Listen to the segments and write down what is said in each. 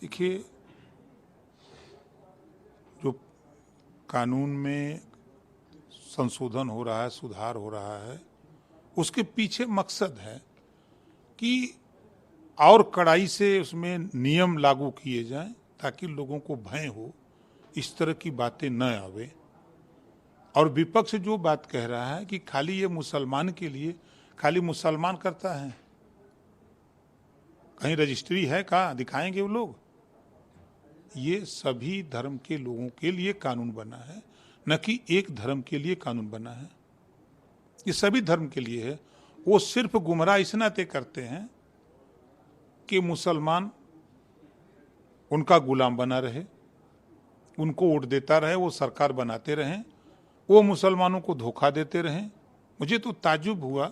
देखिए, जो कानून में संशोधन हो रहा है, सुधार हो रहा है, उसके पीछे मकसद है कि और कड़ाई से उसमें नियम लागू किए जाएं ताकि लोगों को भय हो, इस तरह की बातें न आवे। और विपक्ष जो बात कह रहा है कि खाली ये मुसलमान के लिए, खाली मुसलमान करता है, कहीं रजिस्ट्री है, कहाँ दिखाएंगे वो लोग? ये सभी धर्म के लोगों के लिए कानून बना है, न कि एक धर्म के लिए कानून बना है। ये सभी धर्म के लिए है। वो सिर्फ गुमराह इस नाते करते हैं कि मुसलमान उनका गुलाम बना रहे, उनको वोट देता रहे, वो सरकार बनाते रहें, वो मुसलमानों को धोखा देते रहें। मुझे तो ताज्जुब हुआ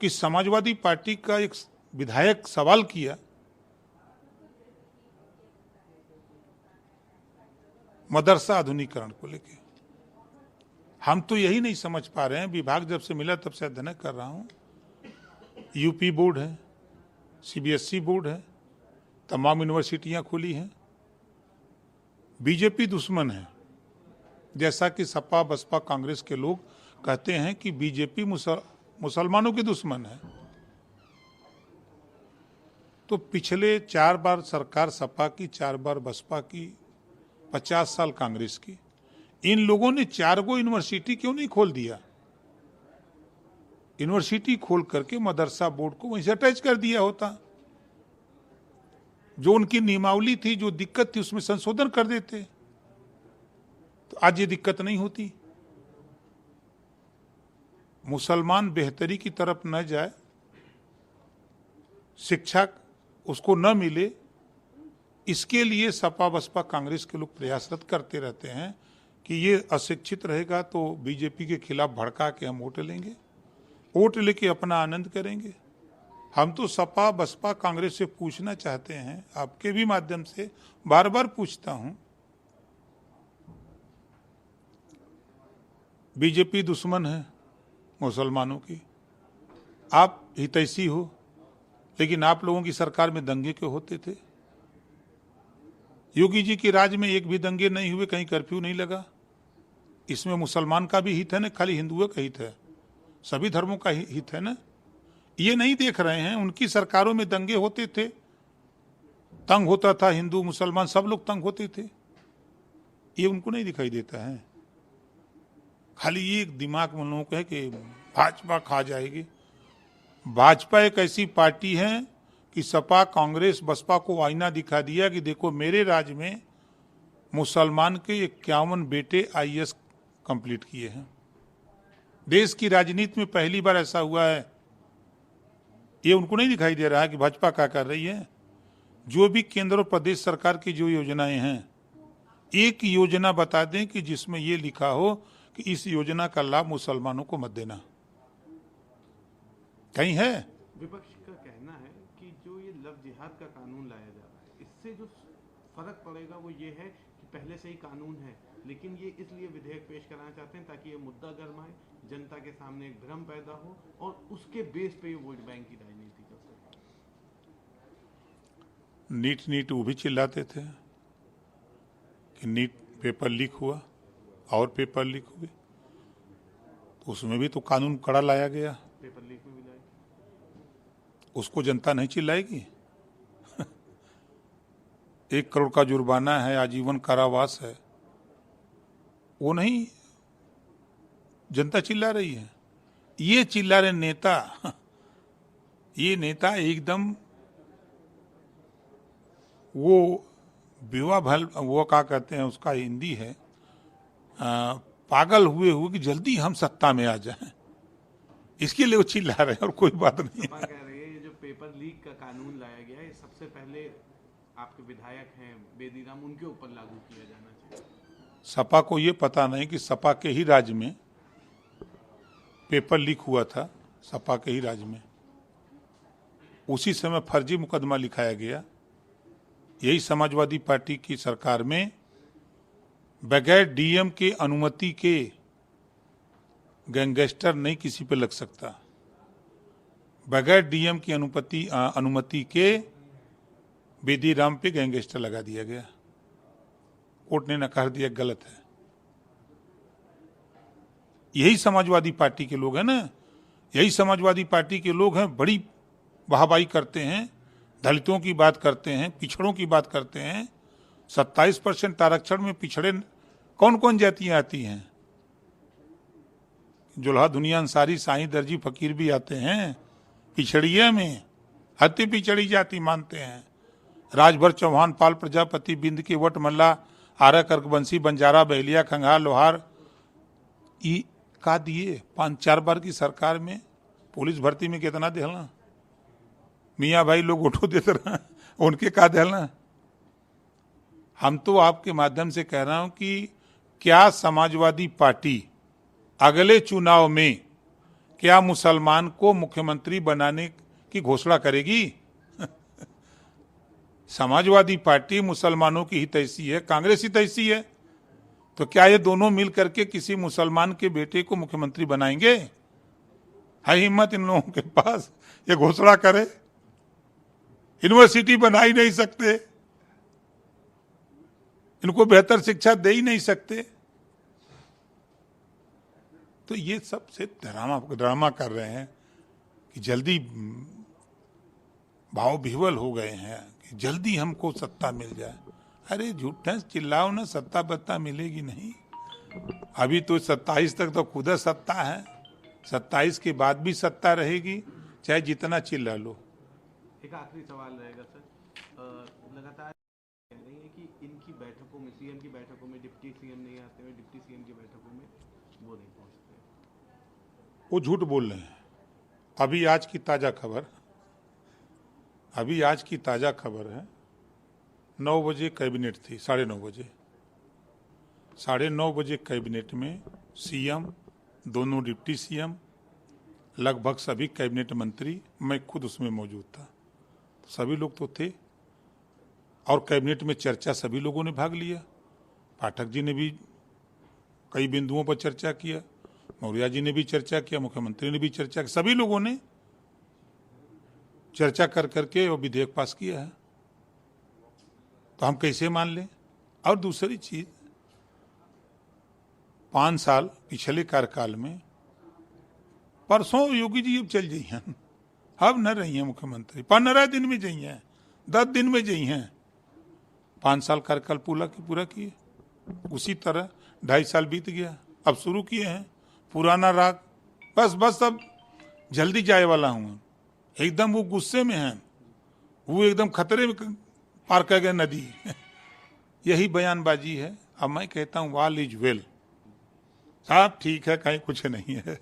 कि समाजवादी पार्टी का एक विधायक सवाल किया, मदरसा आधुनिकीकरण को लेके। हम तो यही नहीं समझ पा रहे हैं, विभाग जब से मिला तब से अध्ययन कर रहा हूं, यूपी बोर्ड है, सीबीएसई बोर्ड है, तमाम यूनिवर्सिटियां खुली हैं, बीजेपी दुश्मन है। जैसा कि सपा बसपा कांग्रेस के लोग कहते हैं कि बीजेपी मुसलमानों की दुश्मन है। तो पिछले 4 बार सरकार सपा की, 4 बार बसपा की, 50 साल कांग्रेस की, इन लोगों ने 4 गो यूनिवर्सिटी क्यों नहीं खोल दिया? यूनिवर्सिटी खोल करके मदरसा बोर्ड को वहीं से अटैच कर दिया होता। जो उनकी नियमावली थी, जो दिक्कत थी, उसमें संशोधन कर देते तो आज ये दिक्कत नहीं होती। मुसलमान बेहतरी की तरफ न जाए, शिक्षा उसको न मिले, इसके लिए सपा बसपा कांग्रेस के लोग प्रयासरत करते रहते हैं कि ये अशिक्षित रहेगा तो बीजेपी के खिलाफ भड़का के हम वोट लेंगे, वोट लेके अपना आनंद करेंगे। हम तो सपा बसपा कांग्रेस से पूछना चाहते हैं, आपके भी माध्यम से बार बार पूछता हूं, बीजेपी दुश्मन है मुसलमानों की, आप हितैषी हो, लेकिन आप लोगों की सरकार में दंगे क्यों होते थे? योगी जी के राज में एक भी दंगे नहीं हुए, कहीं कर्फ्यू नहीं लगा। इसमें मुसलमान का भी हित है ना, खाली हिंदुओं का हित है? सभी धर्मों का हित है ना। ये नहीं देख रहे हैं, उनकी सरकारों में दंगे होते थे, तंग होता था हिंदू मुसलमान, सब लोग तंग होते थे। ये उनको नहीं दिखाई देता है। खाली ये दिमाग में लोगों को है कि भाजपा खा जाएगी। भाजपा एक ऐसी पार्टी है कि सपा कांग्रेस बसपा को आईना दिखा दिया कि देखो मेरे राज में मुसलमान के 51 बेटे आईएएस कंप्लीट किए हैं। देश की राजनीति में पहली बार ऐसा हुआ है। ये उनको नहीं दिखाई दे रहा है कि भाजपा क्या कर रही है। जो भी केंद्र और प्रदेश सरकार की जो योजनाएं हैं, एक योजना बता दें कि जिसमें ये लिखा हो कि इस योजना का लाभ मुसलमानों को मत देना, कहीं है? विपक्ष का कहना है कि जो ये लव जिहाद का कानून लाया जा रहा है, इससे जो फर्क पड़ेगा वो ये है कि पहले से ही कानून है, लेकिन ये इसलिए विधेयक पेश कराना चाहते हैं ताकि ये मुद्दा गरमाए, जनता के सामने एक भ्रम पैदा हो और उसके बेस पे ये वोट बैंक की राजनीति कर सके। नीट वो भी चिल्लाते थे कि नीट पेपर लीक हुआ और पेपर लीक हुए, तो उसमें भी तो कानून कड़ा लाया गया। पेपर लीक में भी लाए, उसको जनता नहीं चिल्लाएगी? 1 करोड़ का जुर्माना है, आजीवन कारावास है, वो नहीं जनता चिल्ला रही है। ये चिल्ला रहे नेता, ये नेता एकदम वो विवाह भल, वो क्या कहते हैं उसका हिंदी है, पागल हुए कि जल्दी हम सत्ता में आ जाएं, इसके लिए वो चिल्ला रहे हैं और कोई बात नहीं है। कह रही है ये जो पेपर लीक का कानून लाया गया है, सबसे पहले आपके विधायक हैं बेदीराम, उनके ऊपर लागू किया जाना चाहिए। सपा को ये पता नहीं कि सपा के ही राज्य में पेपर लीक हुआ था, सपा के ही राज्य में उसी समय फर्जी मुकदमा लिखाया गया। यही समाजवादी पार्टी की सरकार में बगैर डीएम के अनुमति के गैंगस्टर नहीं किसी पे लग सकता। बगैर डीएम की अनुमति के बेदी राम पे गैंगस्टर लगा दिया गया, कोर्ट ने नकार दिया गलत है। यही समाजवादी पार्टी के लोग हैं ना, यही समाजवादी पार्टी के लोग हैं, बड़ी वाहवाही करते हैं, दलितों की बात करते हैं, पिछड़ों की बात करते हैं। 27% आरक्षण में पिछड़े कौन कौन जातियां आती हैं? जुल्हा दुनिया अंसारी, साईं दर्जी, फकीर भी आते हैं पिछड़िया में, अति पिछड़ी जाति मानते हैं। राजभर, चौहान, पाल, प्रजापति, बिंद के, वट, मल्ला, आरा, कर्कवंशी, बंजारा, बहलिया, खंगार, लोहार, ई का दिए 5-4 बार की सरकार में। पुलिस भर्ती में कितना देना? मियाँ भाई लोग उठो देते रहे, उनके का देना? हम तो आपके माध्यम से कह रहा हूं कि क्या समाजवादी पार्टी अगले चुनाव में क्या मुसलमान को मुख्यमंत्री बनाने की घोषणा करेगी? समाजवादी पार्टी मुसलमानों की हितैषी है, कांग्रेस हितैषी है, तो क्या ये दोनों मिल करके किसी मुसलमान के बेटे को मुख्यमंत्री बनाएंगे? है हिम्मत इन लोगों के पास ये घोषणा करे? यूनिवर्सिटी बना ही नहीं सकते, इनको बेहतर शिक्षा दे ही नहीं सकते, तो ये सब से ड्रामा कर रहे हैं कि जल्दी भाव विह्वल हो गए हैं कि जल्दी हमको सत्ता मिल जाए। अरे झूठे चिल्लाओ ना, सत्ता बत्ता मिलेगी नहीं। अभी तो 27 तक तो खुद सत्ता है, 27 के बाद भी सत्ता रहेगी, चाहे जितना चिल्ला लो। एक आखिरी सवाल रहेगा सर, लगातार कह रही है कि इनकी बैठकों में, सीएम की बैठकों में डिप्टी सीएम नहीं आते हैं, डिप्टी सीएम की बैठकों में वो नहीं पहुंचते। वो झूठ बोल रहे हैं। अभी आज की ताजा खबर है, 9 बजे कैबिनेट थी, 9:30 बजे, 9:30 बजे कैबिनेट में सीएम, दोनों डिप्टी सीएम, लगभग सभी कैबिनेट मंत्री, मैं खुद उसमें मौजूद था, सभी लोग तो थे, और कैबिनेट में चर्चा सभी लोगों ने भाग लिया। पाठक जी ने भी कई बिंदुओं पर चर्चा किया, मौर्य जी ने भी चर्चा किया, मुख्यमंत्री ने भी चर्चा की, सभी लोगों ने चर्चा कर करके वो विधेयक पास किया है। तो हम कैसे मान लें? और दूसरी चीज, 5 साल पिछले कार्यकाल में, परसों योगी जी अब चल जाइए, अब न रही हैं मुख्यमंत्री, 15 दिन में जाइए हैं, 10 दिन में जाइए हैं, 5 साल कार्यकाल पूरा किए। उसी तरह 2.5 साल बीत गया, अब शुरू किए हैं पुराना राग, बस अब जल्दी जाए वाला हूं। एकदम वो गुस्से में हैं, वो एकदम खतरे में पार कर गए नदी। यही बयानबाजी है। अब मैं कहता हूं ऑल इज वेल, साहब ठीक है, कहीं कुछ नहीं है।